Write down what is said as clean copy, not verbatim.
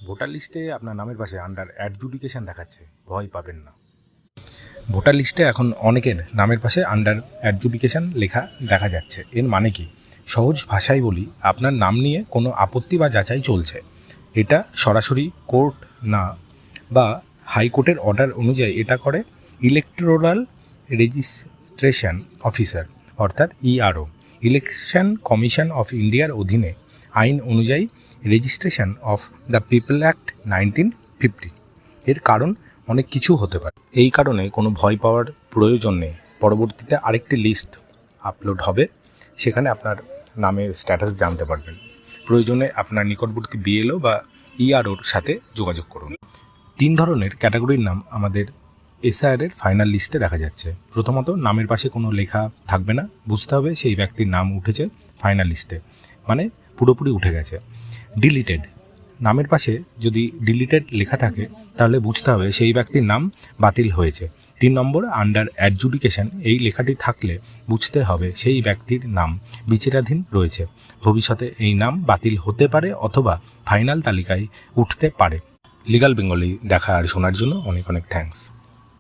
Voter লিস্টে আপনার নামের পাশে আন্ডার অ্যাডজুডিকেশন দেখাচ্ছে, ভয় পাবেন না। ভোটার লিস্টে এখন অনেকের নামের পাশে আন্ডার অ্যাডজুডিকেশন লেখা দেখা যাচ্ছে। এর মানে কি? সহজ ভাষায় বলি, আপনার নাম নিয়ে কোনো আপত্তি বা যাচাই চলছে। এটা সরাসরি কোর্ট না বা হাইকোর্টের অর্ডার অনুযায়ী এটা করে ইলেকটোরাল রেজিস্ট্রেশন অফিসার অর্থাৎ ইআরও। ইলেকশন কমিশন অফ ইন্ডিয়ার অধীনে আইন অনুযায়ী registration of the people act 1950। এর কারণ অনেক কিছু হতে পারে। এই কারণে কোনো ভয় পাওয়ার প্রয়োজন নেই। পরবর্তীতে আরেকটি লিস্ট আপলোড হবে, সেখানে আপনার নামের স্ট্যাটাস জানতে পারবেন। প্রয়োজনে আপনার নিকটবর্তী বিএলও বা ইআরওর সাথে যোগাযোগ করুন। 3 ধরনের ক্যাটাগরির নাম আমাদের এসআইআরের ফাইনাল লিস্টে দেখা যাচ্ছে। প্রথমত, নামের পাশে কোনো লেখা থাকবে না, বুঝতে হবে সেই ব্যক্তির নাম উঠেছে ফাইনাল লিস্টে, মানে পুরোপুরি উঠে গেছে। ডিলিটেড, নামের পাশে যদি ডিলিটেড লেখা থাকে তাহলে বুঝতে হবে সেই ব্যক্তির নাম বাতিল হয়েছে। 3 নম্বর, আন্ডার অ্যাডজুডিকেশন, এই লেখাটি থাকলে বুঝতে হবে সেই ব্যক্তির নাম বিচারাধীন রয়েছে, ভবিষ্যতে এই নাম বাতিল হতে পারে অথবা ফাইনাল তালিকায় উঠতে পারে। লিগাল বেঙ্গলি দেখা আর শোনার জন্য অনেক অনেক থ্যাঙ্কস।